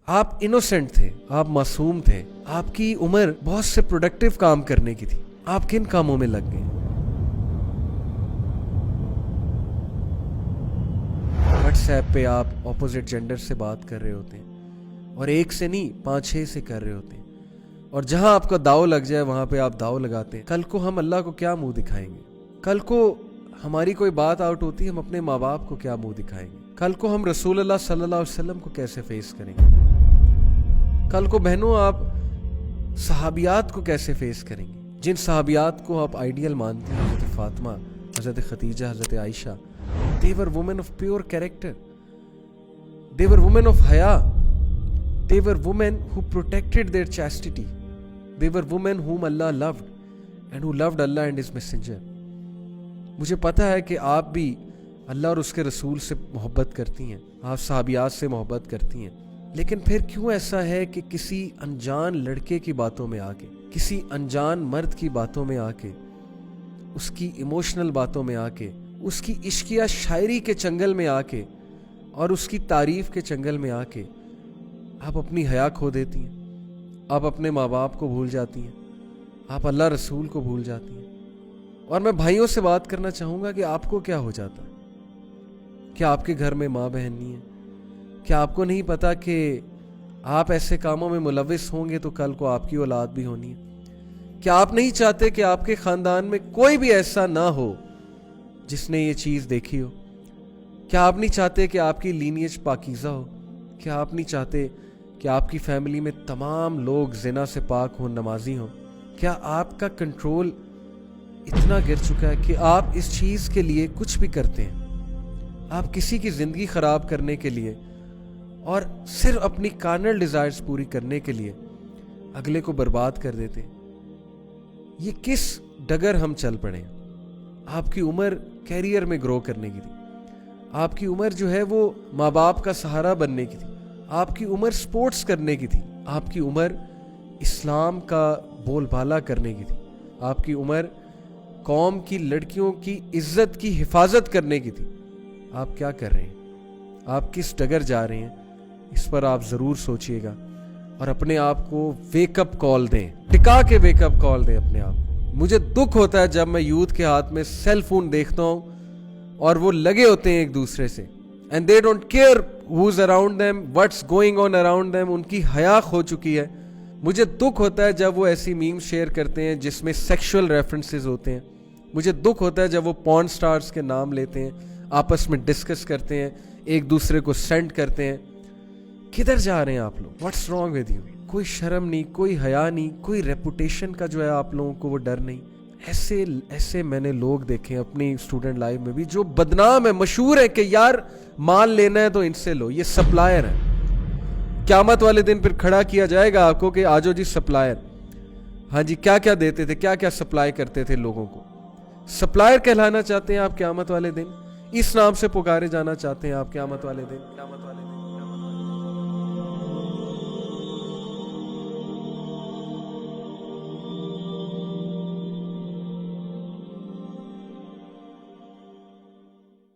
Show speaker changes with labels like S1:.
S1: آپ انوسینٹ تھے, آپ معصوم تھے, آپ کی عمر بہت سے پروڈکٹیو کام کرنے کی تھی, آپ کن کاموں میں لگ گئے؟ واٹس ایپ پہ آپ اپوزٹ جینڈر سے بات کر رہے ہوتے ہیں, اور ایک سے نہیں 5-6 سے کر رہے ہوتے ہیں, اور جہاں آپ کا داؤ لگ جائے وہاں پہ آپ داؤ لگاتے ہیں. کل کو ہم اللہ کو کیا منہ دکھائیں گے؟ کل کو ہماری کوئی بات آؤٹ ہوتی ہے, ہم اپنے ماں باپ کو کیا منہ دکھائیں گے؟ کل کو ہم رسول اللہ صلی اللہ علیہ وسلم کو کیسے فیس کریں گے؟ کل کو بہنوں آپ صحابیات کو کیسے فیس کریں گے؟ جن صحابیات کو آپ آئیڈیل مانتے ہیں, حضرت فاطمہ, حضرت خدیجہ, حضرت عائشہ, they were women of pure character, they were women of haya, they were women who protected their chastity, they were women whom Allah loved and who loved Allah and his messenger. مجھے پتا ہے کہ آپ بھی اللہ اور اس کے رسول سے محبت کرتی ہیں, آپ صحابیات سے محبت کرتی ہیں, لیکن پھر کیوں ایسا ہے کہ کسی انجان لڑکے کی باتوں میں آ کے, کسی انجان مرد کی باتوں میں آ کے, اس کی ایموشنل باتوں میں آ کے, اس کی عشقیہ شاعری کے چنگل میں آ کے, اور اس کی تعریف کے چنگل میں آ کے آپ اپنی حیا کھو دیتی ہیں, آپ اپنے ماں باپ کو بھول جاتی ہیں, آپ اللہ رسول کو بھول جاتی ہیں. اور میں بھائیوں سے بات کرنا چاہوں گا کہ آپ کو کیا ہو جاتا ہے؟ کیا آپ کے گھر میں ماں بہن نہیں ہے؟ کیا آپ کو نہیں پتا کہ آپ ایسے کاموں میں ملوث ہوں گے تو کل کو آپ کی اولاد بھی ہونی ہے؟ کیا آپ نہیں چاہتے کہ آپ کے خاندان میں کوئی بھی ایسا نہ ہو جس نے یہ چیز دیکھی ہو؟ کیا آپ نہیں چاہتے کہ آپ کی لینیج پاکیزہ ہو؟ کیا آپ نہیں چاہتے کہ آپ کی فیملی میں تمام لوگ زنا سے پاک ہوں, نمازی ہوں؟ کیا آپ کا کنٹرول اتنا گر چکا ہے کہ آپ اس چیز کے لیے کچھ بھی کرتے ہیں؟ آپ کسی کی زندگی خراب کرنے کے لیے اور صرف اپنی کارنل ڈیزائرز پوری کرنے کے لیے اگلے کو برباد کر دیتے ہیں. یہ کس ڈگر ہم چل پڑے ہیں؟ آپ کی عمر کیریئر میں گرو کرنے کی تھی, آپ کی عمر جو ہے وہ ماں باپ کا سہارا بننے کی تھی, آپ کی عمر سپورٹس کرنے کی تھی, آپ کی عمر اسلام کا بول بالا کرنے کی تھی, آپ کی عمر قوم کی لڑکیوں کی عزت کی حفاظت کرنے کی تھی. آپ کیا کر رہے ہیں؟ آپ کس ڈگر جا رہے ہیں؟ اس پر آپ ضرور سوچئے گا اور اپنے آپ کو ویک اپ کال دیں, ٹکا کے ویک اپ کال دیں اپنے آپ. مجھے دکھ ہوتا ہے جب میں یوتھ کے ہاتھ میں سیل فون دیکھتا ہوں اور وہ لگے ہوتے ہیں ایک دوسرے سے, and they don't care who's around them, what's going on around them. ان کی حیا کھو چکی ہے. مجھے دکھ ہوتا ہے جب وہ ایسی میم شیئر کرتے ہیں جس میں سیکشول ریفرنسز ہوتے ہیں. مجھے دکھ ہوتا ہے جب وہ پورن سٹارز کے نام لیتے ہیں, آپس میں ڈسکس کرتے ہیں, ایک دوسرے کو سینڈ کرتے ہیں. کدھر جا رہے ہیں آپ لوگ؟ What's wrong with you? کوئی شرم نہیں, کوئی حیا نہیں, کوئی ریپوٹیشن کا جو ہے آپ لوگوں کو وہ ڈر نہیں. ایسے میں نے لوگ دیکھے اپنی اسٹوڈنٹ لائف میں بھی جو بدنام ہے, مشہور ہے کہ یار مال لینا ہے تو ان سے لو, یہ سپلائر ہے. قیامت والے دن پھر کھڑا کیا جائے گا آپ کو کہ آجو جی سپلائر. ہاں جی, کیا کیا دیتے تھے, کیا کیا سپلائی کرتے تھے لوگوں کو. سپلائر کہلانا چاہتے ہیں آپ قیامت والے دن؟ اس نام سے پکارے جانا چاہتے ہیں آپ قیامت والے دن؟